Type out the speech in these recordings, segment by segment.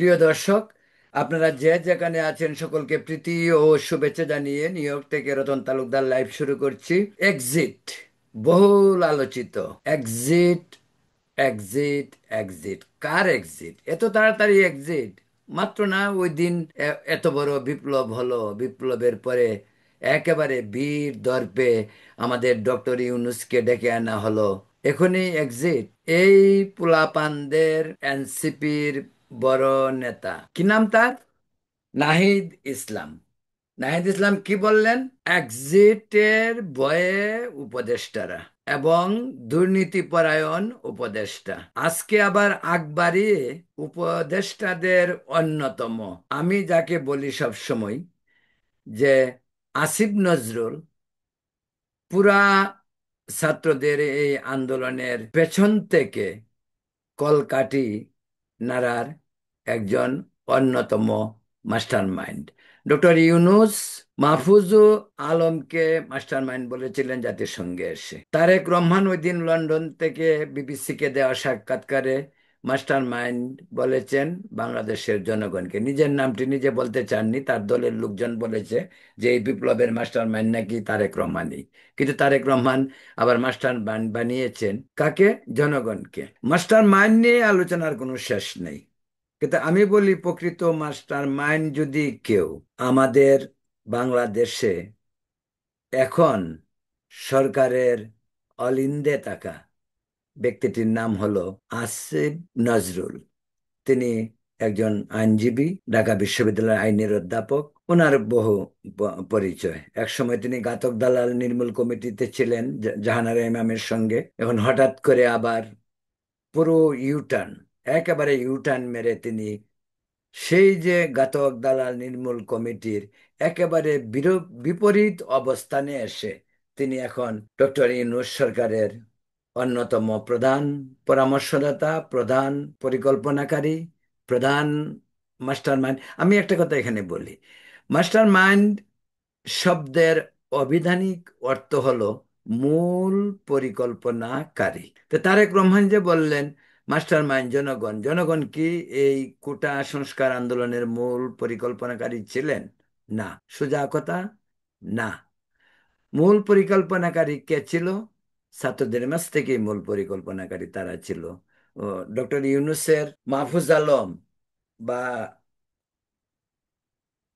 প্রিয় দর্শক, আপনারা যে যেখানে আছেন সকলকে প্রীতি ও শুভেচ্ছা জানিয়ে নিউ ইয়র্ক থেকে রতন তালুকদার লাইভ শুরু করছি। এক্সিট, বহুল আলোচিত এক্সিট, এক্সিট, এক্সিট। কার এক্সিট? এত তাড়াতাড়ি এক্সিট? মাত্র না ওই দিন এত বড় বিপ্লব হলো, বিপ্লবের পরে একেবারে বীর দর্পে আমাদের ডক্টর ইউনূসকে ডেকে আনা হলো, এখনই এক্সিট? এই পোলাপানদের এনসিপির বড় নেতা, কি নাম তার? নাহিদ ইসলাম। নাহিদ ইসলাম কি বললেন? এক্সিটের ভয়ে উপদেষ্টারা এবং দুর্নীতিপরায়ণ উপদেষ্টা আজকে আবার আগ বাড়িয়ে উপদেষ্টাদের অন্যতম, আমি যাকে বলি সব সময় যে আসিফ নজরুল, পুরা ছাত্রদের এই আন্দোলনের পেছন থেকে কলকাঠি নাড়ার একজন অন্যতম মাস্টার মাইন্ড। ডক্টর ইউনূস মাহফুজু আলমকে মাস্টার মাইন্ড বলেছিলেন জাতিসংঘে এসে। তারেক রহমান ওই দিন লন্ডন থেকে বিবিসিকে দেওয়া সাক্ষাৎকারে মাস্টার মাইন্ড বলেছেন বাংলাদেশের জনগণকে। নিজের নামটি নিজে বলতে চাননি, তার দলের লোকজন বলেছে যে এই বিপ্লবের মাস্টার মাইন্ড নাকি তারেক রহমানই। কিন্তু তারেক রহমান আবার মাস্টার মাইন্ড বানিয়েছেন কাকে? জনগণকে। মাস্টার মাইন্ড নিয়ে আলোচনার কোনো শেষ নেই। কিন্তু আমি বলি, প্রকৃত মাস্টার মাইন্ড যদি কেউ আমাদের বাংলাদেশে এখন সরকারের অলিন্দে থাকা ব্যক্তিটির নাম হলো আসিফ নজরুল। তিনি একজন আইনজীবী, ঢাকা বিশ্ববিদ্যালয়ের আইনের অধ্যাপক। ওনার বহু পরিচয়। একসময় তিনি ঘাতক দালাল নির্মূল কমিটিতে ছিলেন জাহানারা ইমামের সঙ্গে। এখন হঠাৎ করে আবার পুরো ইউটার্ন, একেবারে ইউটার্ন মেরে তিনি সেই যে ঘাতক দালাল নির্মূল কমিটির একেবারে বিপরীত অবস্থানে এসে তিনি এখন ডক্টর ইউনূস সরকারের অন্যতম প্রধান পরামর্শদাতা, প্রধান পরিকল্পনাকারী, প্রধান মাস্টার মাইন্ড। আমি একটা কথা এখানে বলি, মাস্টার মাইন্ড শব্দের অভিধানিক অর্থ হলো মূল পরিকল্পনাকারী। তো তারেক রহমান যে বললেন মাস্টার মাইন্ড জনগণ, জনগণ কি এই কোটা সংস্কার আন্দোলনের মূল পরিকল্পনাকারী ছিলেন? না। সোজা কথা, না। মূল পরিকল্পনাকারী কে ছিল? ছাত্রদের মাঝ থেকেই মূল পরিকল্পনাকারী তারা ছিল। ডক্টর ইউনূসের মাহফুজ আলম বা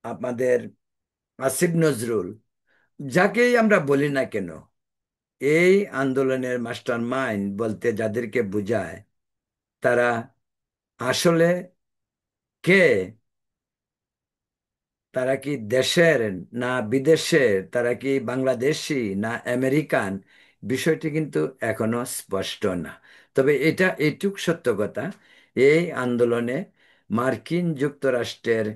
আমাদের আসিফ নজরুল, যাকেই আমরা বলি না কেন, এই আন্দোলনের মাস্টার মাইন্ড বলতে যাদেরকে বোঝায়, তারা আসলে কে? তারা কি দেশের না বিদেশের? তারা কি বাংলাদেশি না আমেরিকান? বিষয়টি কিন্তু এখনো স্পষ্ট না। তবে এটা এইটুক সত্য কথা, এই আন্দোলনে মার্কিন যুক্তরাষ্ট্রের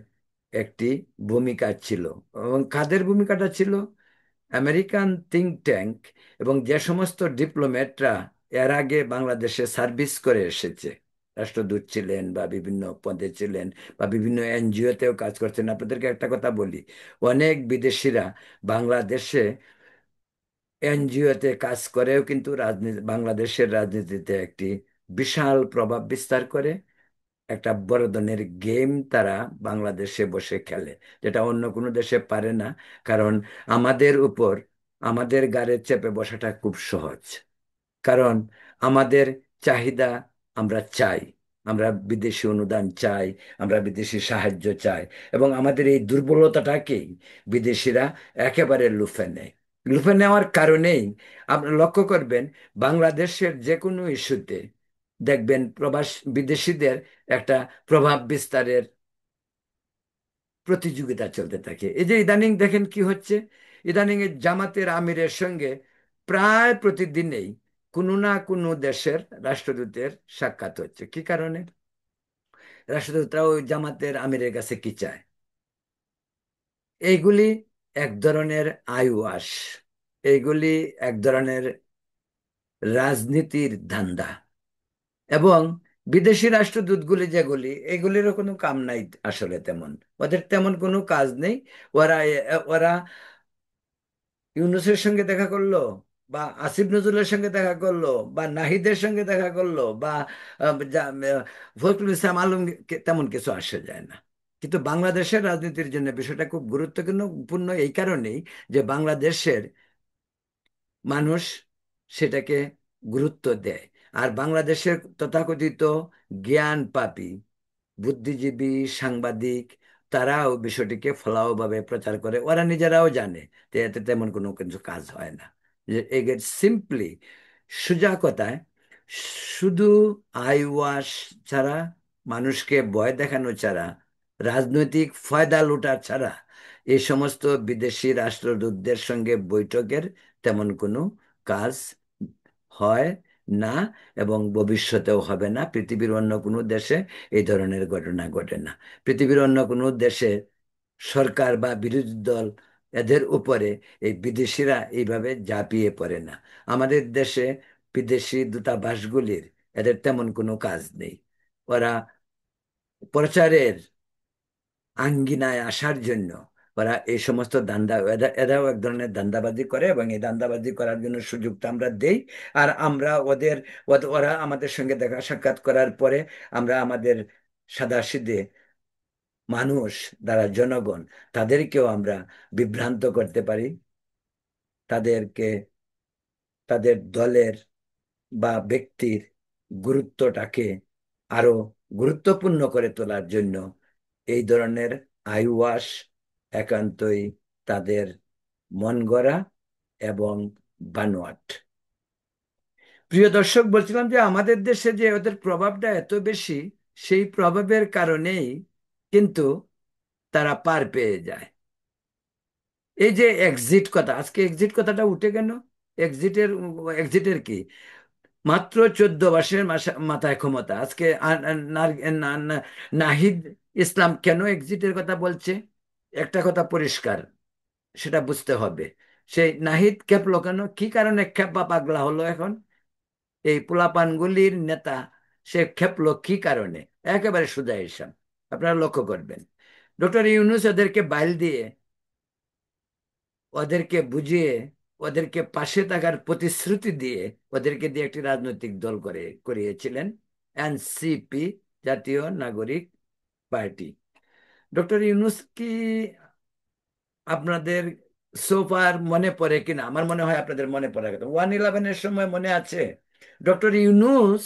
একটি ভূমিকা ছিল। এবং কাদের ভূমিকাটা ছিল? আমেরিকান থিঙ্ক ট্যাঙ্ক এবং যে সমস্ত ডিপ্লোম্যাটরা এর আগে বাংলাদেশে সার্ভিস করে এসেছে, রাষ্ট্রদূত ছিলেন বা বিভিন্ন পদে ছিলেন বা বিভিন্ন এনজিওতেও কাজ করছেন। আপনাদেরকে একটা কথা বলি, অনেক বিদেশিরা বাংলাদেশে এনজিওতে কাজ করেও কিন্তু রাজনীতি, বাংলাদেশের রাজনীতিতে একটি বিশাল প্রভাব বিস্তার করে। একটা বড় ধরনের গেম তারা বাংলাদেশে বসে খেলে, যেটা অন্য কোনো দেশে পারে না। কারণ আমাদের উপর, আমাদের গাড়ে চেপে বসাটা খুব সহজ। কারণ আমাদের চাহিদা আমরা চাই, আমরা বিদেশি অনুদান চাই, আমরা বিদেশি সাহায্য চাই, এবং আমাদের এই দুর্বলতাটাকেই বিদেশিরা একেবারে লুফে নেয়। লুফে নেওয়ার কারণেই আপনি লক্ষ্য করবেন বাংলাদেশের যে কোনো ইস্যুতে দেখবেন প্রবাস বিদেশিদের একটা প্রভাব বিস্তারের প্রতিযোগিতা চলতে থাকে। এই যে ইদানিং দেখেন কি হচ্ছে, ইদানিং এই জামাতের আমিরের সঙ্গে প্রায় প্রতিদিনেই কোনো না কোনো দেশের রাষ্ট্রদূতের সাক্ষাৎ হচ্ছে। কি কারণে? রাষ্ট্রদূতরা ওই জামাতের আমিরের কাছে কি চায়? এইগুলি এক ধরনের আইওয়াস, এইগুলি এক ধরনের রাজনীতির ধান্দা। এবং বিদেশি রাষ্ট্রদূতগুলি যেগুলি, এগুলিরও কোনো কাম নাই আসলে তেমন, ওদের তেমন কোনো কাজ নেই। ওরা ওরা ইউনূসের সঙ্গে দেখা করলো, বা আসিফ নজরুলের সঙ্গে দেখা করলো, বা নাহিদের সঙ্গে দেখা করলো, বা ফখরুল ইসলাম আলম, তেমন কিছু আসে যায় না। কিন্তু বাংলাদেশের রাজনীতির জন্য বিষয়টা খুব গুরুত্বপূর্ণ এই কারণেই যে বাংলাদেশের মানুষ সেটাকে গুরুত্ব দেয়। আর বাংলাদেশের তথাকথিত জ্ঞান পাপী বুদ্ধিজীবী সাংবাদিক, তারাও বিষয়টিকে ফলাওভাবে প্রচার করে, ওরা নিজেরাও জানে যে এতে তেমন কোনো কিছু কাজ হয় না। যে সিম্পলি, সোজা কথায়, শুধু আই ওয়াশ ছাড়া, মানুষকে ভয় দেখানো ছাড়া, রাজনৈতিক ফয়দা লুটা ছাড়া এই সমস্ত বিদেশি রাষ্ট্রদূতদের সঙ্গে বৈঠকের তেমন কোনো কাজ হয় না, এবং ভবিষ্যতেও হবে না। পৃথিবীর অন্য কোনো দেশে এই ধরনের ঘটনা ঘটে না। পৃথিবীর অন্য কোনো দেশে সরকার বা বিরোধী দল, এদের উপরে এই বিদেশিরা এইভাবে ঝাঁপিয়ে পড়ে না। আমাদের দেশে বিদেশি দূতাবাসগুলির এদের তেমন কোনো কাজ নেই। ওরা প্রচারের আঙ্গিনায় আসার জন্য ওরা এই সমস্ত এরাও এক ধরনের দান্দাবাজি করে, এবং এই দান্দাবাজি করার জন্য সুযোগটা আমরা দেই। আর আমরা ওরা আমাদের সঙ্গে দেখা সাক্ষাৎ করার পরে আমরা আমাদের সাদাসিধে মানুষ, যারা জনগণ, তাদেরকেও আমরা বিভ্রান্ত করতে পারি। তাদেরকে তাদের দলের বা ব্যক্তির গুরুত্বটাকে আরো গুরুত্বপূর্ণ করে তোলার জন্য এই ধরনের আইওয়াশ একান্তই তাদের মন গড়া এবং বানোয়াট। প্রিয় দর্শক, বলছিলাম যে আমাদের দেশে যে ওদের প্রভাবটা এত বেশি, সেই প্রভাবের কারণেই কিন্তু তারা পার পেয়ে যায়। এই যে এক্সিট কথা, আজকে এক্সিট কথাটা উঠে কেন? এক্সিটের এক্সিটের কি, মাত্র 14 মাসের মাথায় ক্ষমতা। আজকে নাহিদ ইসলাম কেন এক্সিটের কথা বলছে? একটা কথা পরিষ্কার, সেটা বুঝতে হবে। সেই নাহিদ খেপলো কেন, কি কারণে খেপা পাগলা হলো এখন এই পোলাপানগুলির নেতা? সে খেপলো কি কারণে? একেবারে সোজা হিসাব, আপনারা লক্ষ্য করবেন। ডক্টর ইউনূস ওদেরকে বাইল দিয়ে, ওদেরকে বুঝিয়ে, ওদেরকে পাশে থাকার প্রতিশ্রুতি দিয়ে, ওদেরকে দিয়ে একটি রাজনৈতিক দল করিয়েছিলেন, এনসিপি, জাতীয় নাগরিক পার্টি। ডক্টর ইউনূস কি আপনাদের সোফার মনে পড়ে কিনা? আমার মনে হয় আপনাদের মনে পড়ার কথা। 111-এর সময় মনে আছে ডক্টর ইউনূস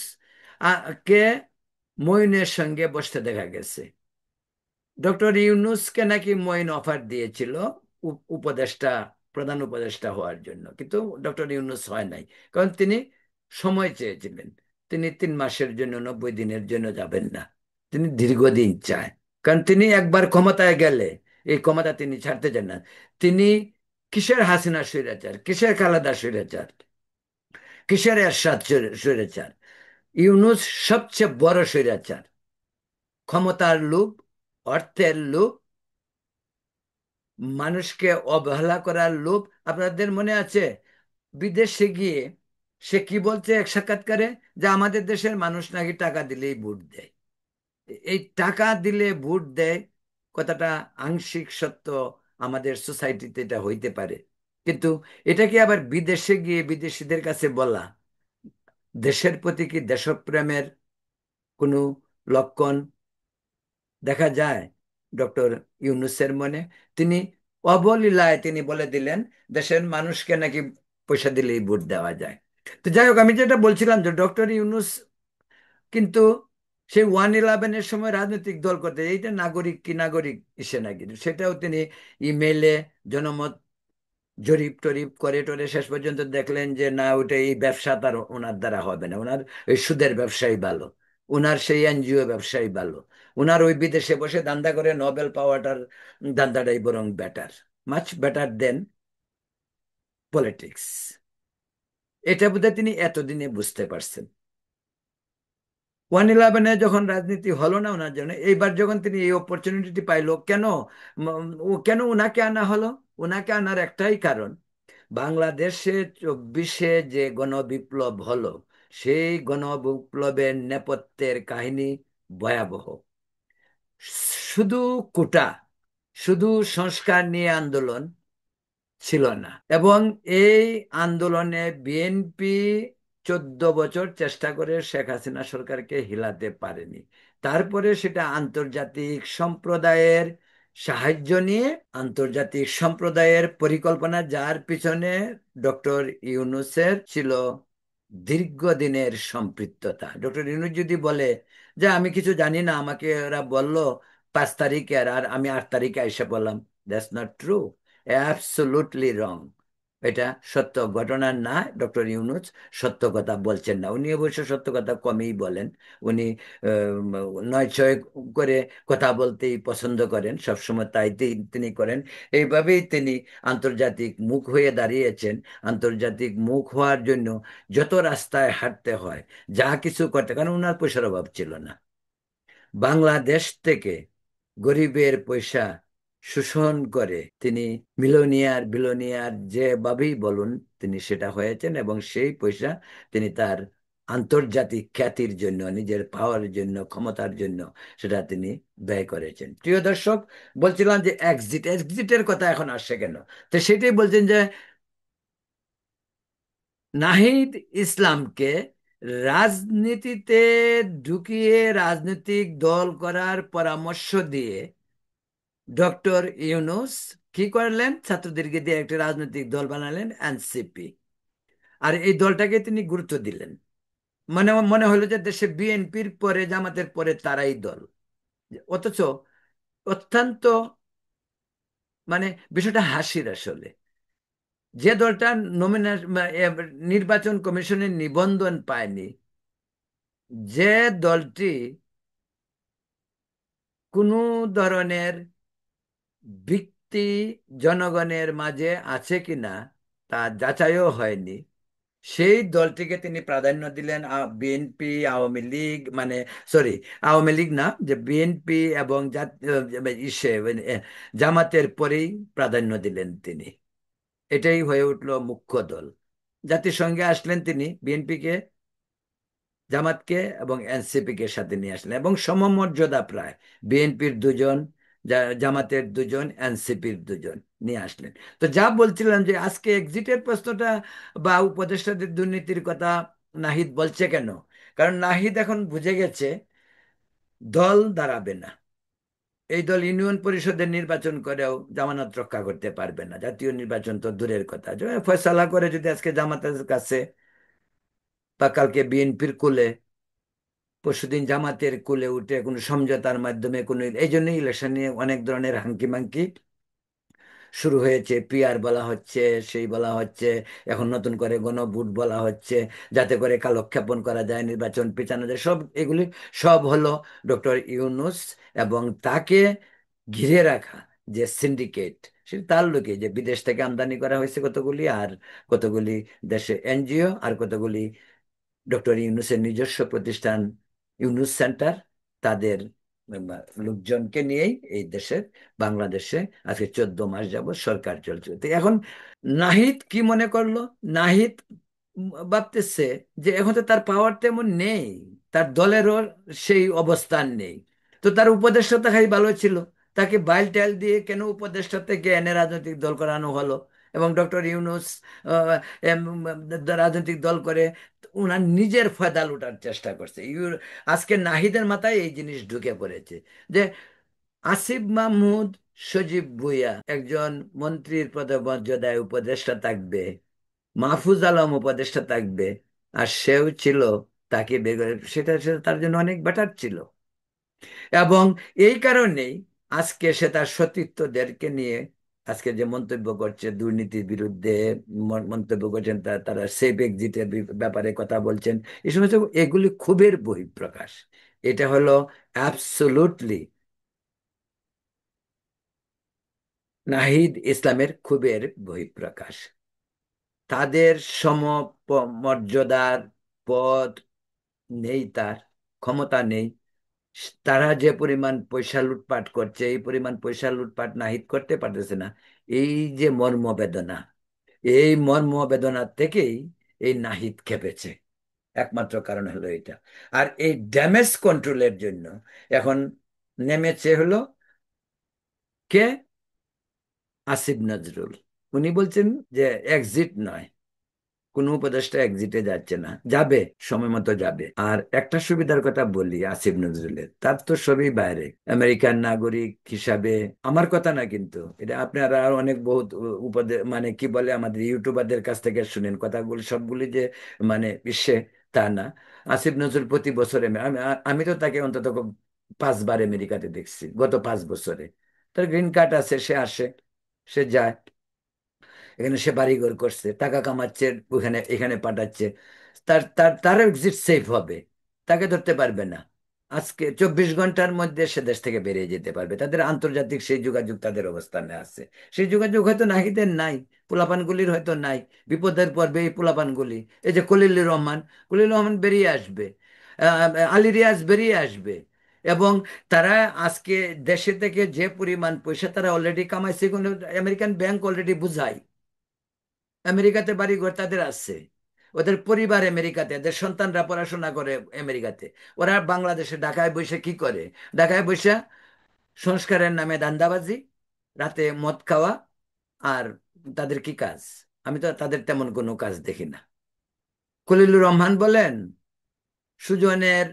কে মঈনের সঙ্গে বসতে দেখা গেছে। ডক্টর ইউনূসকে নাকি মঈন অফার দিয়েছিল উপদেষ্টা, প্রধান উপদেষ্টা হওয়ার জন্য, কিন্তু ডক্টর ইউনূস হয় নাই। কারণ তিনি সময় চেয়েছিলেন। তিনি 3 মাসের জন্য, 90 দিনের জন্য যাবেন না, তিনি দীর্ঘদিন চায়। কারণ তিনি একবার ক্ষমতায় গেলে এই ক্ষমতা তিনি ছাড়তে চান না। তিনি কিসের হাসিনা স্বৈরাচার, কিসের খালেদা স্বৈরাচার, কিসের এরশাদ স্বৈরাচার? ইউনূস সবচেয়ে বড় স্বৈরাচার। ক্ষমতার লোভ, অর্থের লোভ, মানুষকে অবহেলা করার লোভ। আপনাদের মনে আছে বিদেশে গিয়ে সে কি বলছে এক সাক্ষাৎকারে? যে আমাদের দেশের মানুষ নাকি টাকা দিলেই ভোট দেয়। এই টাকা দিলে ভোট দেয় কথাটা আংশিক সত্য, আমাদের সোসাইটিতে এটা হইতে পারে, কিন্তু এটাকে আবার বিদেশে গিয়ে বিদেশিদের কাছে বলা, দেশের প্রতি কি দেশপ্রেমের কোনো লক্ষণ দেখা যায় ডক্টর ইউনূসের মনে? তিনি অবলীলায় তিনি বলে দিলেন দেশের মানুষকে নাকি পয়সা দিলেই ভোট দেওয়া যায়। তো যাই হোক, আমি যেটা বলছিলাম যে ডক্টর ইউনূস কিন্তু সেই 111-এর সময় রাজনৈতিক দল করতে, এইটা নাগরিক কি নাগরিক ইসে নাকি, সেটাও তিনি ইমেইলে জনমত জরিপ টরিপ করে টরে শেষ পর্যন্ত দেখলেন যে না, ওইটা এই ব্যবসা তার ওনার দ্বারা হবে না। ওনার ওই সুদের ব্যবসায়ী ভালো, ওনার সেই এনজিও ব্যবসায়ী ভালো, ওনার ওই বিদেশে বসে দান্দা করে নোবেল পাওয়াটার দান্দাটাই বরং বেটার, মাচ বেটার দেন পলিটিক্স। এটা বোধহয় তিনি এতদিনে বুঝতে পারছেন। 111-এ যখন রাজনীতি হলো না ওনার জন্য, এইবার যখন তিনি এই অপরচুনিটি পাইলো, কেন কেন ওনাকে আনা হলো? ওনাকে আনার একটাই কারণ, বাংলাদেশে 24-এ যে গণবিপ্লব হলো, সেই গণবিপ্লবের নেপথ্যের কাহিনী ভয়াবহ। শুধু কোটা, শুধু সংস্কার নিয়ে আন্দোলন ছিল না। এবং এই আন্দোলনে বিএনপি 14 বছর চেষ্টা করে শেখ হাসিনা সরকারকে হিলাতে পারেনি। তারপরে সেটা আন্তর্জাতিক সম্প্রদায়ের সাহায্য নিয়ে, আন্তর্জাতিক সম্প্রদায়ের পরিকল্পনা, যার পিছনে ডক্টর ইউনূসের ছিল দীর্ঘদিনের সম্পৃক্ততা। ডক্টর ইউনূস যদি বলে যে আমি কিছু জানি না, আমাকে ওরা বলল 5 তারিখে, আর আমি 8 তারিখে এসে বললাম, দ্যাটস নট ট্রু, অ্যাবসোলুটলি রং। এটা সত্য ঘটনা না। ডক্টর ইউনূস সত্য কথা বলছেন না। উনি অবশ্য সত্য কথা কমই বলেন। উনি নয় ছয় করে কথা বলতেই পছন্দ করেন, সবসময় তাই তিনি করেন। এইভাবেই তিনি আন্তর্জাতিক মুখ হয়ে দাঁড়িয়েছেন। আন্তর্জাতিক মুখ হওয়ার জন্য যত রাস্তায় হাঁটতে হয়, যা কিছু করতে, কারণ ওনার পয়সার অভাব ছিল না। বাংলাদেশ থেকে গরিবের পয়সা শোষণ করে তিনি মিলোনিয়ার বিলোনিয়ার যেভাবেই বলুন, তিনি সেটা হয়েছেন। এবং সেই পয়সা তিনি তার আন্তর্জাতিক খ্যাতির জন্য, নিজের পাওয়ার জন্য, ক্ষমতার জন্য সেটা তিনি ব্যয় করেছেন। প্রিয় দর্শক, বলছিলাম যে এক্সিটের কথা এখন আসছে কেন, তো সেটাই বলছেন যে নাহিদ ইসলামকে রাজনীতিতে ঢুকিয়ে রাজনৈতিক দল করার পরামর্শ দিয়ে ডক্টর ইউনূস কি করলেন, ছাত্রদেরকে দিয়ে একটা রাজনৈতিক দল বানালেন, এনসিপি। আর এই দলটাকে তিনি গুরুত্ব দিলেন। মনে মনে হলো যে দেশে বিএনপির পরে, জামাতের পরে তারাই দল। অথচ অত্যন্ত, মানে বিষয়টা হাসির আসলে। যে দলটা নমিনেশন, নির্বাচন কমিশনের নিবন্ধন পায়নি, যে দলটি কোনো ধরনের ভিত্তি জনগণের মাঝে আছে কিনা তা যাচাইও হয়নি, সেই দলটিকে তিনি প্রাধান্য দিলেন। বিএনপি, আওয়ামী লীগ, মানে সরি, আওয়ামী লীগ না, যে বিএনপি এবং জামাতের পরেই প্রাধান্য দিলেন তিনি। এটাই হয়ে উঠল মুখ্য দল। জাতিসংঘে আসলেন তিনি, বিএনপিকে, জামাতকে এবং এনসিপি কে সাথে নিয়ে আসলেন, এবং সমমর্যাদা প্রায় বিএনপির দুজন, জামাতের দুজন, এনসিপির দুজন নিয়ে আসলেন। তো যা বলছিলাম যে আজকে এক্সিটের প্রশ্নটা বা উপদেষ্টাদের দুর্নীতির কথা নাহিদ বলছে কেন, কারণ নাহিদ এখন বুঝে গেছে দল দাঁড়াবে না। এই দল ইউনিয়ন পরিষদের নির্বাচন করেও জামানত রক্ষা করতে পারবে না, জাতীয় নির্বাচন তো দূরের কথা। ফয়সালা করে যদি আজকে জামাতের কাছে, বা কালকে বিএনপির কোলে, পরশুদিন জামাতের কোলে উঠে কোনো সমঝোতার মাধ্যমে কোনো, এই জন্য ইলেকশন নিয়ে অনেক ধরনের হাঙ্কি মাঙ্কি শুরু হয়েছে। পিআর বলা হচ্ছে, সেই বলা হচ্ছে, এখন নতুন করে গণভোট বলা হচ্ছে, যাতে করে কালক্ষেপণ করা যায়, নির্বাচন পেছানো যায়। সব এগুলি সব হলো ডক্টর ইউনূস এবং তাকে ঘিরে রাখা যে সিন্ডিকেট, সেটা তার লোকে, যে বিদেশ থেকে আমদানি করা হয়েছে কতগুলি, আর কতগুলি দেশে এনজিও, আর কতগুলি ডক্টর ইউনূসের নিজস্ব প্রতিষ্ঠান, ইউনূস সেন্টার, তাদের উম, লোকজনকে নিয়েই এই দেশের, বাংলাদেশে আজকে 14 মাস যাবত সরকার চলছে। তো এখন নাহিদ কি মনে করলো, নাহিদ ভাবতেছে যে এখন তো তার পাওয়ার তেমন নেই, তার দলেরও সেই অবস্থান নেই। তো তার উপদেষ্টা থাকাই ভালো ছিল, তাকে বাইল টাইল দিয়ে কেন উপদেষ্টা থেকে এনে রাজনৈতিক দল করানো হলো। এবং ডক্টর ইউনূস আহ, এম, রাজনৈতিক দল করে উনার নিজের ফায়দা লুটার চেষ্টা করছে। আজকে নাহিদের মাথায় এই জিনিস ঢুকে পড়েছে যে আসিফ মাহমুদ, সজীব ভুঁইয়া একজন মন্ত্রীর পদমর্যাদায় উপদেষ্টা থাকবে, মাহফুজ আলম উপদেষ্টা থাকবে, আর সেও ছিল, তাকে বের করে, সেটা সেটা তার জন্য অনেক বেটার ছিল। এবং এই কারণেই আজকে সে তার সতীর্থদেরকে নিয়ে আজকে যে মন্তব্য করছে, দুর্নীতির বিরুদ্ধে মন্তব্য করছেন, তারা সেফ এক্সিটের ব্যাপারে কথা বলছেন, এই সমস্ত, এগুলি ক্ষোভের বহিঃপ্রকাশ। এটা হলো অ্যাবসোলুটলি নাহিদ ইসলামের ক্ষোভের বহিঃপ্রকাশ। তাদের সমমর্যাদার পদ নেই, তার ক্ষমতা নেই। তারা যে পরিমাণ পয়সা লুটপাট করছে, এই পরিমাণ পয়সা লুটপাট নাহিদ করতে পারতেছে না। এই যে মর্মবেদনা, এই মর্মবেদনা থেকেই এই নাহিদ খেপেছে। একমাত্র কারণ হলো এটা। আর এই ড্যামেজ কন্ট্রোলের জন্য এখন নেমেছে হলো কে, আসিফ নজরুল। উনি বলছেন যে এক্সিট নয়, কোনো উপদেষ্টা এক্সিটে যাচ্ছে না, যাবে, সময় মতো যাবে। আর একটা সুবিধার কথা বলি আসিফ নজরুলের, তার তো সবই বাইরে, আমেরিকান নাগরিক হিসাবে। আমার কথা না কিন্তু, এটা আপনারা আর অনেক বহুত মানে কি বলে আমাদের ইউটিউবারদের কাছ থেকে শুনেন কথাগুলো সবগুলি যে মানে বিশ্বে, তা না। আসিফ নজরুল প্রতি বছরে আমি আমি তো তাকে অন্তত 5 বার আমেরিকাতে দেখছি গত 5 বছরে। তার গ্রিন কার্ড আছে, সে আসে, সে যায়, এখানে সে বাড়িঘর করছে, টাকা কামাচ্ছে, ওখানে এখানে পাঠাচ্ছে। তার এক্সিট সেফ হবে, তাকে ধরতে পারবে না। আজকে 24 ঘন্টার মধ্যে সে দেশ থেকে বেরিয়ে যেতে পারবে, তাদের আন্তর্জাতিক সেই যোগাযোগ তাদের অবস্থানে আছে। সেই যোগাযোগ হয়তো নাহিদের নাই, পোলাপানগুলির হয়তো নাই। বিপদের পর্বে এই পোলাপানগুলি, এই যে খলিলুর রহমান, খলিলুর রহমান বেরিয়ে আসবে, আলী রিয়াজ বেরিয়ে আসবে। এবং তারা আজকে দেশে থেকে যে পরিমাণ পয়সা তারা অলরেডি কামাইছে, কোনো আমেরিকান ব্যাংক অলরেডি বুঝায়, আমেরিকাতে বাড়িঘর তাদের আছে, ওদের পরিবার আমেরিকাতে, এদের সন্তানরা পড়াশোনা করে আমেরিকাতে। ওরা বাংলাদেশে ঢাকায় বসে কি করে? ঢাকায় বসে সংস্কারের নামে ধান্দাবাজি, রাতে মদ খাওয়া, আর তাদের কি কাজ? আমি তো তাদের তেমন কোনো কাজ দেখি না। খলিলুর রহমান বলেন, সুজনের,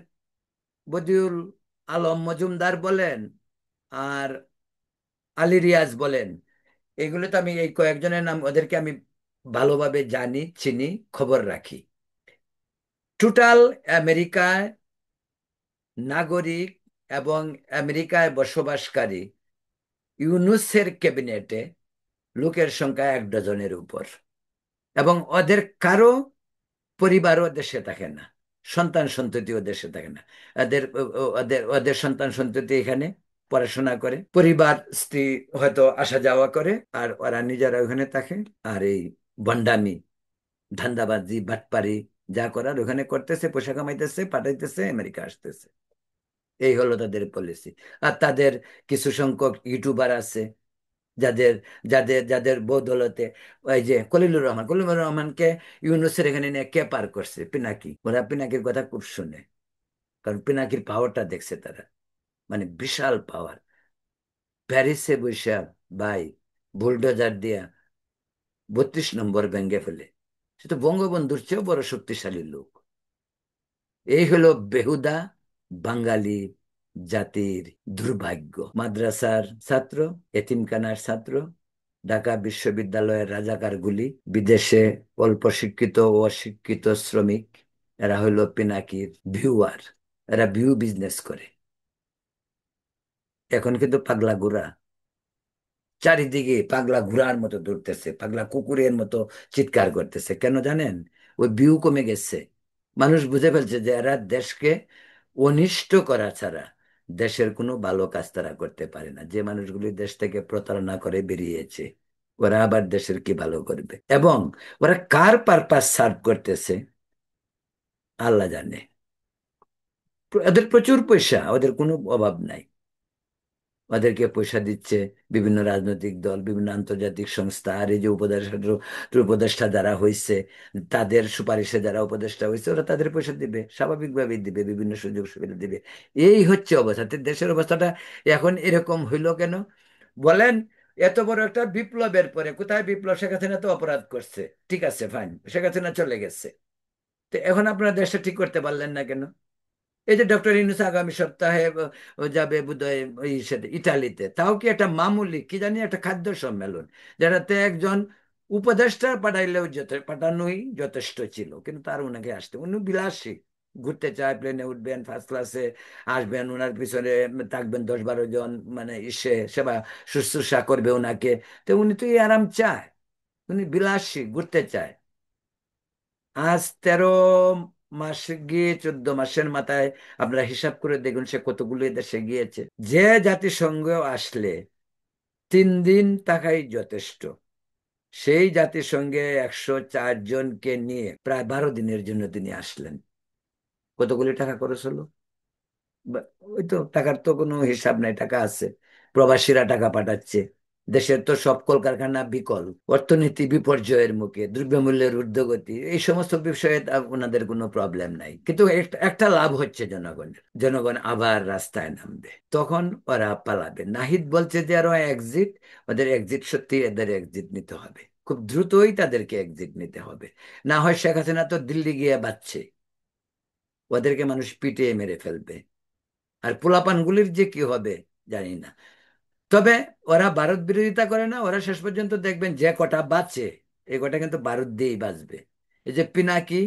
বদিউল আলম মজুমদার বলেন, আর আলী রিয়াজ বলেন, এগুলো তো আমি এই কয়েকজনের নাম, ওদেরকে আমি ভালোভাবে জানি, চিনি, খবর রাখি। টোটাল আমেরিকায় নাগরিক এবং আমেরিকায় বসবাসকারী ইউনুসের ক্যাবিনেটে লোকের সংখ্যা 1 ডজনের উপর। এবং ওদের কারো পরিবারও দেশে থাকে না, সন্তান সন্ততিও দেশে থাকে না। ওদের ওদের ওদের সন্তান সন্ততি এখানে পড়াশোনা করে, পরিবার স্ত্রী হয়তো আসা যাওয়া করে, আর ওরা নিজেরা ওখানে থাকে। আর এই ভণ্ডামি, ধান্দাবাজি, বাটপারি যা করার ওখানে করতেছে, পয়সা কামাইতেছে, পাঠাইতেছে, আমেরিকা আসতেছে। এই হলো তাদের পলিসি। আর তাদের কিছু সংখ্যক ইউটিউবার আছে, যাদের যাদের যাদের বদৌলতে, ওই যে খলিলুর রহমানকে ইউনুসের এখানে নিয়ে কে পার করছে? পিনাকি। ওরা পিনাকির কথা খুব শুনে, কারণ পিনাকির পাওয়ারটা দেখছে তারা, মানে বিশাল পাওয়ার। প্যারিসে বৈশা ভাই বুলডোজার দিয়া 32 নম্বর ভেঙে ফেলে। সে তো বঙ্গবন্ধুর চেয়েও বড় শক্তিশালী লোক। এই হলো বেহুদা বাঙালি জাতির দুর্ভাগ্য। মাদ্রাসার ছাত্র, এতিমখানার ছাত্র, ঢাকা বিশ্ববিদ্যালয়ের রাজাকারগুলি, বিদেশে অল্প শিক্ষিত ও অশিক্ষিত শ্রমিক, এরা হলো পিনাকির ভিউয়ার, এরা ভিউ বিজনেস করে। এখন কিন্তু পাগলা ঘোরা, চারিদিকে পাগলা ঘোড়ার মতো দৌড়তেছে, পাগলা কুকুরের মতো চিৎকার করতেছে, কেন জানেন? ওই ভিউ কমে গেছে। মানুষ বুঝে ফেলছে যে এরা দেশকে অনিষ্ট করা ছাড়া দেশের কোনো ভালো কাজ তারা করতে পারে না। যে মানুষগুলি দেশ থেকে প্রতারণা করে বেরিয়েছে, ওরা আবার দেশের কি ভালো করবে? এবং ওরা কার পারপাস সার্ভ করতেছে আল্লাহ জানে। ওদের প্রচুর পয়সা, ওদের কোনো অভাব নাই। ওদেরকে পয়সা দিচ্ছে বিভিন্ন রাজনৈতিক দল, বিভিন্ন আন্তর্জাতিক সংস্থা, আর এই যে উপদেষ্টা, উপদেষ্টা যারা হয়েছে, তাদের সুপারিশে যারা উপদেষ্টা হয়েছে, ওরা তাদের পয়সা দিবে, স্বাভাবিকভাবেই দিবে, বিভিন্ন সুযোগ সুবিধা দিবে। এই হচ্ছে অবস্থা। তো দেশের অবস্থাটা এখন এরকম হইলো কেন বলেন? এত বড় একটা বিপ্লবের পরে কোথায় বিপ্লব? শেখ হাসিনা তো অপরাধ করছে, ঠিক আছে, ফাইন, শেখ হাসিনা চলে গেছে। তো এখন আপনারা দেশটা ঠিক করতে পারলেন না কেন? এই যে ডক্টর ইউনূস আগামী সপ্তাহে যাবে বোধহয় ওই সাথে ইটালিতে, তাও কি একটা মামুলি কি জানি একটা খাদ্য সম্মেলন, যেটাতে একজন উপদেষ্টা পাঠাইলেও পাঠানোই যথেষ্ট ছিল, কিন্তু তার ওনাকে আসতে, উনি বিলাসী, ঘুরতে চায়, প্লেনে উঠবেন, ফার্স্ট ক্লাসে আসবেন, ওনার পিছনে থাকবেন 10-12 জন, মানে ইসে সেবা শুশ্রূষা করবে ওনাকে। তো উনি তো এই আরাম চায়, উনি বিলাসী, ঘুরতে চায়। আজ 13 মাস গিয়ে 14 মাসের মাথায় আপনারা হিসাব করে দেখুন সে কতগুলো দেশে গিয়েছে। যে জাতিসংঘ আসলে 3 দিন থাকাই যথেষ্ট, সেই জাতিসংঘে 104 জনকে নিয়ে প্রায় 12 দিনের জন্য তিনি আসলেন। কতগুলি টাকা খরচ হলো? ওই তো টাকার তো কোনো হিসাব নাই, টাকা আছে, প্রবাসীরা টাকা পাঠাচ্ছে। দেশের তো সব কলকারখানা বিকল, অর্থনীতি বিপর্যয়ের মুখে, দ্রব্যমূল্যের ঊর্ধ্বগতি, এই সমস্ত বিষয়ে ওনাদের কোনো প্রবলেম নাই। কিন্তু একটা একটা লাভ হচ্ছে জনগণের, জনগণ আবার রাস্তায় নামবে, তখন ওরা পালাবে। নাহিদ বলছে যে আরো এক্সিট, ওদের এক্সিট, সত্যি এদের এক্সিট নিতে হবে। খুব দ্রুতই তাদেরকে এক্সিট নিতে হবে। না হয় শেখ হাসিনা তো দিল্লি গিয়ে বাঁচছে, ওদেরকে মানুষ পিটিয়ে মেরে ফেলবে। আর পোলাপানগুলির যে কি হবে জানি না। তবে ওরা ভারত বিরোধিতা করে না, ওরা শেষ পর্যন্ত দেখবেন যে কটা বাঁচে এই কটা কিন্তু ভারত দিয়েই বাঁচবে। এই যে পিনাকি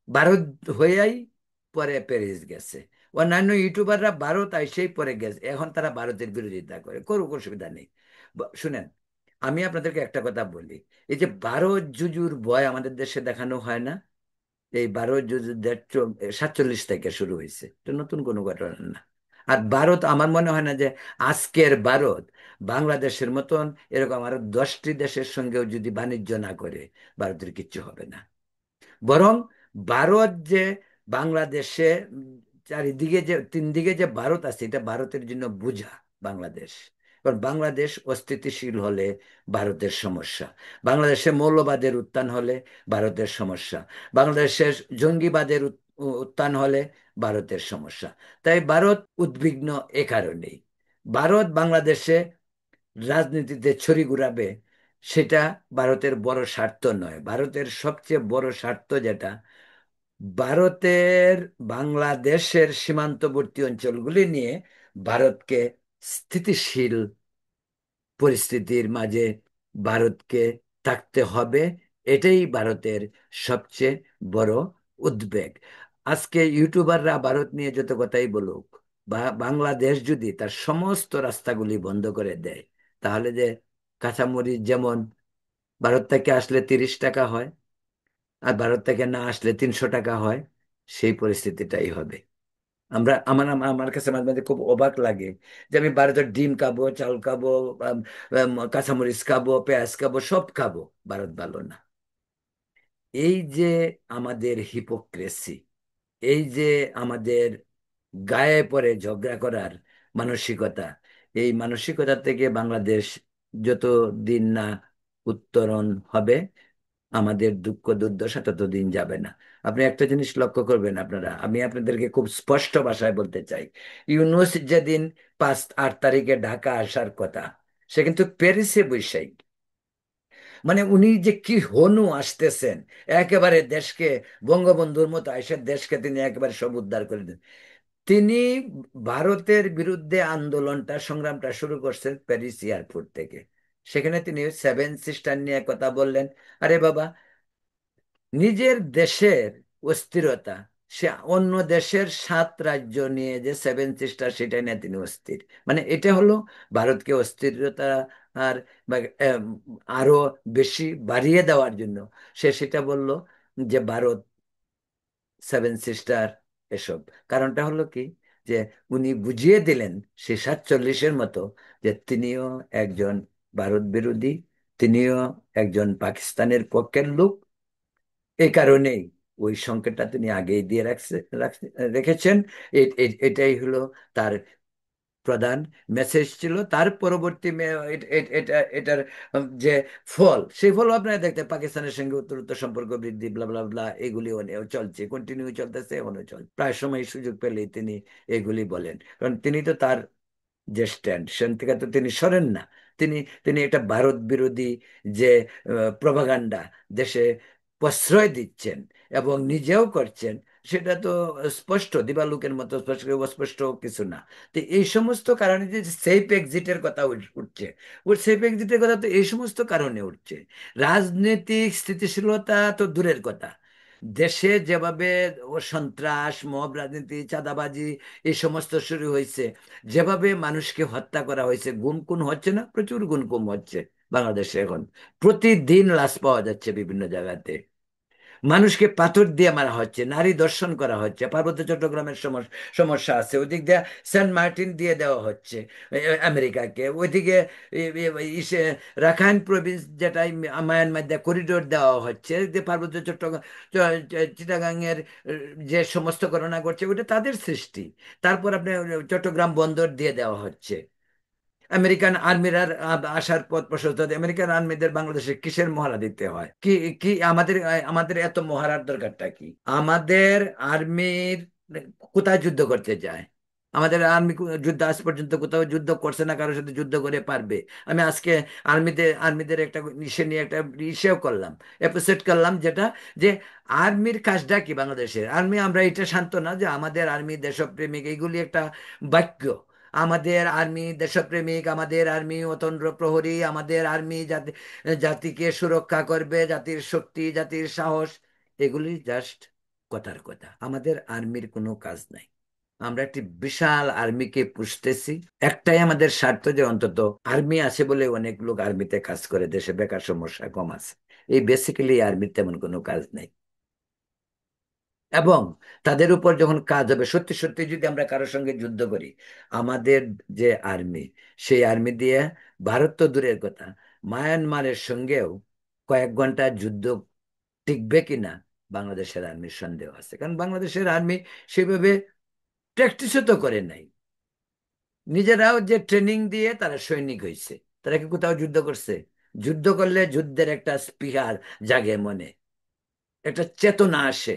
ভারত হয়েই পরে প্যারিস গেছে, অন্যান্য ইউটিউবাররা ভারত আইসেই পরে গেছে, এখন তারা ভারতের বিরোধিতা করে, করুক, অসুবিধা নেই। শুনেন, আমি আপনাদেরকে একটা কথা বলি, এই যে ভারত জুজুর ভয় আমাদের দেশে দেখানো হয় না, এই 12 সাতচল্লিশ থেকে শুরু হয়েছে, এটা নতুন কোনো ঘটনা না। আর ভারত আমার মনে হয় না যে আজকের ভারত বাংলাদেশের মতন এরকম আরো 10টি দেশের সঙ্গেও যদি বাণিজ্য না করে ভারতের কিচ্ছু হবে না। বরং ভারত যে বাংলাদেশে চারিদিকে যে 3 দিকে যে ভারত আছে, এটা ভারতের জন্য বোঝা বাংলাদেশ। কারণ বাংলাদেশ অস্থিতিশীল হলে ভারতের সমস্যা, বাংলাদেশে মৌলবাদের উত্থান হলে ভারতের সমস্যা, বাংলাদেশের জঙ্গিবাদের উত্থান হলে ভারতের সমস্যা। তাই ভারত উদ্বিগ্ন এ কারণেই। ভারত বাংলাদেশে রাজনীতিতে ছড়ি ঘুরাবে, সেটা ভারতের বড় স্বার্থ নয়। ভারতের সবচেয়ে বড় স্বার্থ যেটা, ভারতের বাংলাদেশের সীমান্তবর্তী অঞ্চলগুলি নিয়ে ভারতকে স্থিতিশীল পরিস্থিতির মাঝে ভারতকে থাকতে হবে। এটাই ভারতের সবচেয়ে বড় উদ্বেগ। আজকে ইউটিউবাররা ভারত নিয়ে যত কথাই বলুক, বা বাংলাদেশ যদি তার সমস্ত রাস্তাগুলি বন্ধ করে দেয়, তাহলে যে কাঁচামরিচ যেমন ভারত থেকে আসলে 30 টাকা হয়, আর ভারত থেকে না আসলে 300 টাকা হয়, সেই পরিস্থিতিটাই হবে। আমার আমার কাছে মাঝে মাঝে খুব অবাক লাগে যে আমি ভারতের ডিম খাবো, চাল খাবো, কাঁচামরিচ খাবো, পেঁয়াজ খাবো, সব খাবো, ভারত ভালো না। এই যে আমাদের হিপোক্রেসি, এই যে আমাদের গায়ে পড়ে ঝগড়া করার মানসিকতা, এই মানসিকতা থেকে বাংলাদেশ যত দিন না উত্তরণ হবে, আমাদের দুঃখ দুর্দশা ততদিন যাবে না। আপনি একটা জিনিস লক্ষ্য করবেন, আপনারা, আমি আপনাদেরকে খুব স্পষ্ট ভাষায় বলতে চাই, ইউনূস যেদিন 5-8 তারিখে ঢাকা আসার কথা, সে কিন্তু প্যারিসে বৈশাখ, মানে উনি যে কি হনু আসতেছেন, একেবারে দেশকে বঙ্গবন্ধুর মতো আইসা দেশকে তিনি একেবারে সব উদ্ধার করে দেন। তিনি ভারতের বিরুদ্ধে আন্দোলনটা, সংগ্রামটা শুরু করছেন প্যারিস এয়ারপোর্ট থেকে। সেখানে তিনি 7 সিস্টার নিয়ে কথা বললেন। আরে বাবা, নিজের দেশের অস্থিরতা, সে অন্য দেশের 7 রাজ্য নিয়ে যে 7 সিস্টার, সেটা নিয়ে তিনি অস্থির, মানে এটা হলো ভারতকে অস্থিরতা আর বা, আম, আরো বেশি বাড়িয়ে দেওয়ার জন্য সে সেটা বলল যে ভারত 7 সিস্টার এসব। কারণটা হলো কি, যে উনি বুঝিয়ে দিলেন সে 47-এর মতো যে তিনিও একজন ভারত বিরোধী, তিনিও একজন পাকিস্তানের পক্ষের লোক। এই কারণেই ওই সংকেতটা তিনি আগেই দিয়ে রেখেছেন। এটাই হলো তার প্রধান মেসেজ ছিল। তার পরবর্তী এটার যে ফল, সেই ফল আপনারা দেখতে, পাকিস্তানের সঙ্গে উত্তরোত্তর সম্পর্ক বৃদ্ধি, ব্লা ব্লা ব্লা, এগুলি চলছে, কন্টিনিউ চলতেছে, এখনো চলছে। প্রায় সময় সুযোগ পেলেই তিনি এগুলি বলেন, কারণ তিনি তো তার যে স্ট্যান্ড, সেখান থেকে তো তিনি সরেন না। তিনি তিনি একটা ভারত বিরোধী যে প্রপাগান্ডা দেশে প্রশ্রয় দিচ্ছেন এবং নিজেও করছেন, সেটা তো স্পষ্ট, দিবালোকের মতো স্পষ্ট, অস্পষ্ট কিছু না। তো এই সমস্ত কারণে যে সেফ এক্সিটের কথা উঠছে, ওর সেফ এক্সিটের কথা তো এই সমস্ত কারণে উঠছে। রাজনৈতিক স্থিতিশীলতা তো দূরের কথা, দেশে যেভাবে ও সন্ত্রাস, মব রাজনীতি, চাঁদাবাজি, এই সমস্ত শুরু হয়েছে, যেভাবে মানুষকে হত্যা করা হয়েছে, গুম খুন হচ্ছে না, প্রচুর গুম খুন হচ্ছে বাংলাদেশে এখন, প্রতিদিন লাশ পাওয়া যাচ্ছে বিভিন্ন জায়গাতে, মানুষকে পাথর দিয়ে মারা হচ্ছে, নারী ধর্ষণ করা হচ্ছে, পার্বত্য চট্টগ্রামের সমস্যা আছে, ওইদিক দিয়ে সেন্ট মার্টিন দিয়ে দেওয়া হচ্ছে আমেরিকাকে, ওইদিকে ইসে রাখাইন প্রভিন্স যেটা মায়ানমার দিয়ে করিডোর দেওয়া হচ্ছে, যে পার্বত্য চট্টগ্রাম চিটাগাংয়ের যে সমস্ত ঘটনা ঘটছে, ওইটা তাদের সৃষ্টি। তারপর আপনি চট্টগ্রাম বন্দর দিয়ে দেওয়া হচ্ছে। আমেরিকান আর্মিরা আসার পথ প্রশস্ত, আমেরিকান আর্মিদের বাংলাদেশে কিসের মহড়া দিতে হয়? কি কি আমাদের আমাদের এত মহড়ার দরকারটা কি? আমাদের আর্মির কোথায় যুদ্ধ করতে যায়? আমাদের আর্মি যুদ্ধ আজ পর্যন্ত কোথাও যুদ্ধ করছে না, কারোর সাথে যুদ্ধ করে পারবে? আমি আজকে আর্মিদের একটা ইসে নিয়ে একটা ইসেও করলাম, এপিসোড করলাম, যেটা যে আর্মির কাজটা কি, বাংলাদেশের আর্মি, আমরা এটা শান্ত না যে আমাদের আর্মি দেশপ্রেমিক, এইগুলি একটা বাক্য। আমাদের আর্মি দেশপ্রেমিক, আমাদের আর্মি অতন্দ্র প্রহরী, আমাদের আর্মি জাতিকে সুরক্ষা করবে, জাতির শক্তি, জাতির সাহস, এগুলি জাস্ট কথার কথা। আমাদের আর্মির কোনো কাজ নাই। আমরা একটি বিশাল আর্মিকে পুষতেছি। একটাই আমাদের স্বার্থ, যে অন্তত আর্মি আছে বলে অনেক লোক আর্মিতে কাজ করে, দেশে বেকার সমস্যা কম আছে। এই বেসিক্যালি আর্মির তেমন কোনো কাজ নেই। এবং তাদের উপর যখন কাজ হবে, সত্যি সত্যি যদি আমরা কারোর সঙ্গে যুদ্ধ করি, আমাদের যে আর্মি, সেই আর্মি দিয়ে ভারত তো দূরের কথা, মায়ানমারের সঙ্গেও কয়েক ঘন্টা যুদ্ধ টিকবে কিনা বাংলাদেশের আর্মির সন্দেহ আছে। কারণ বাংলাদেশের আর্মি সেভাবে প্র্যাকটিসও তো করে নাই। নিজেরাও যে ট্রেনিং দিয়ে তারা সৈনিক হয়েছে, তারা কি কোথাও যুদ্ধ করছে? যুদ্ধ করলে যুদ্ধের একটা স্পৃহা জাগে মনে, একটা চেতনা আসে।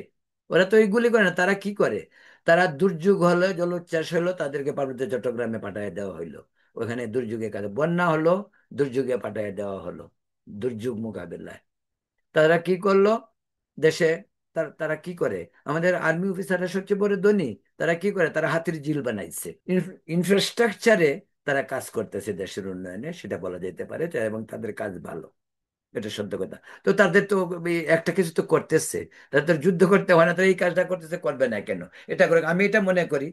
ওরা তো এইগুলি করে না। তারা কি করে? তারা দুর্যোগ হলো, জলোচ্ছ্বাস হলো, তাদেরকে পার্বত্য চট্টগ্রামে পাঠিয়ে দেওয়া হইলো। ওখানে দুর্যোগের কাজে, বন্যা হলো, দুর্যোগে পাঠিয়ে দেওয়া হলো দুর্যোগ মোকাবেলায়। তারা কি করলো দেশে? তারা কি করে? আমাদের আর্মি অফিসাররা সবচেয়ে বড় ধনী। তারা কি করে? তারা হাতির ঝিল বানাইছে। ইনফ্রাস্ট্রাকচারে তারা কাজ করতেছে দেশের উন্নয়নে, সেটা বলা যেতে পারে, এবং তাদের কাজ ভালো। এটা সত্য কথা। তো তাদের তো এই একটা কিছু তো করতেছে। তাদের তো যুদ্ধ করতে হয় না, তো এই কাজটা করতেছে, করবে না কেন? এটা করে আমি এটা মনে করি,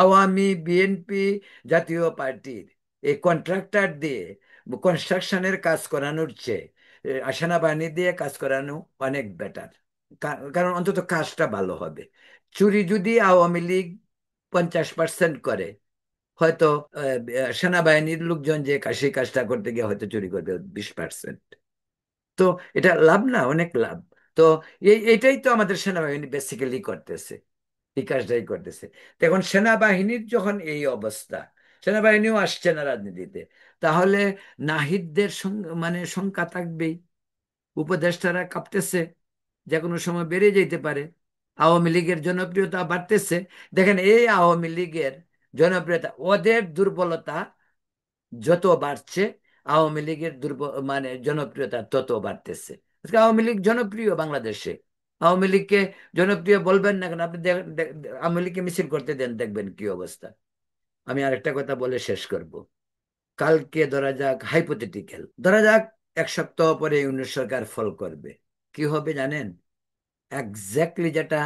আওয়ামী, বিএনপি, জাতীয় পার্টির এই কন্ট্রাক্টর দিয়ে কনস্ট্রাকশনের কাজ করানোর চেয়ে সেনাবাহিনী দিয়ে কাজ করানো অনেক বেটার। কারণ অন্তত কাজটা ভালো হবে। চুরি যদি আওয়ামী লীগ 50% করে, হয়তো সেনাবাহিনীর লোকজন যে সেই কাজটা করতে গিয়ে হয়তো চুরি করবে 20%। তো এটা লাভ না, অনেক লাভ। তো এইটাই তো আমাদের সেনাবাহিনী বেসিক্যালি করতেছে, এই কাজটাই করতেছে। তো এখন সেনাবাহিনীর যখন এই অবস্থা, সেনাবাহিনীও আসছে না রাজনীতিতে, তাহলে নাহিদদের মানে শঙ্কা থাকবেই। উপদেষ্টারা কাঁপতেছে, যে কোনো সময় বেড়ে যেতে পারে। আওয়ামী লীগের জনপ্রিয়তা বাড়তেছে। দেখেন, এই আওয়ামী লীগের জনপ্রিয়তা, ওদের দুর্বলতা যত বাড়ছে, আওয়ামী লীগের মানে জনপ্রিয়তা তত বাড়তেছে। আজকে আওয়ামী লীগ জনপ্রিয় বাংলাদেশে। আওয়ামী লীগকে জনপ্রিয় বলবেন না কেন? আপনি আওয়ামী লীগকে মিছিল করতে দেন, দেখবেন কি অবস্থা। আমি আরেকটা কথা বলে শেষ করব। কালকে ধরা যাক, হাইপোথেটিক্যাল ধরা যাক, 1 সপ্তাহ পরে ইউনিট সরকার ফল করবে। কি হবে জানেন? এক্স্যাক্টলি যেটা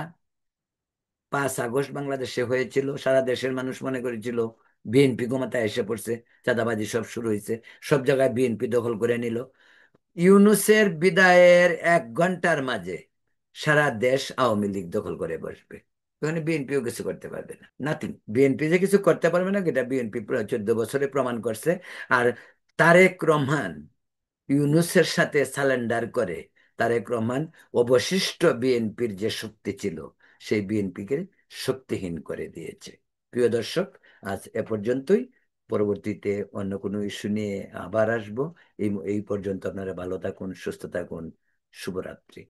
5 আগস্ট বাংলাদেশে হয়েছিল, সারা দেশের মানুষ মনে করেছিল বিএনপি ক্ষমতায় এসে পড়ছে, চাঁদাবাজি সব শুরু হয়েছে, সব জায়গায় বিএনপি দখল করে নিল। ইউনূসের বিদায়ের 1 ঘন্টার মাঝে সারা দেশ আওয়ামী লীগ দখল করে বসবে। ওখানে বিএনপিও কিছু করতে পারবে না, নাথিং। বিএনপি যে কিছু করতে পারবে না, এটা বিএনপি 14 বছরে প্রমাণ করছে। আর তারেক রহমান ইউনূসের সাথে সালেন্ডার করে, তারেক রহমান অবশিষ্ট বিএনপির যে শক্তি ছিল, সেই বিএনপিকে শক্তিহীন করে দিয়েছে। প্রিয় দর্শক, আজ এ পর্যন্তই। পরবর্তীতে অন্য কোনো ইস্যু নিয়ে আবার আসবো। এই এই পর্যন্ত আপনারা ভালো থাকুন, সুস্থ থাকুন। শুভরাত্রি।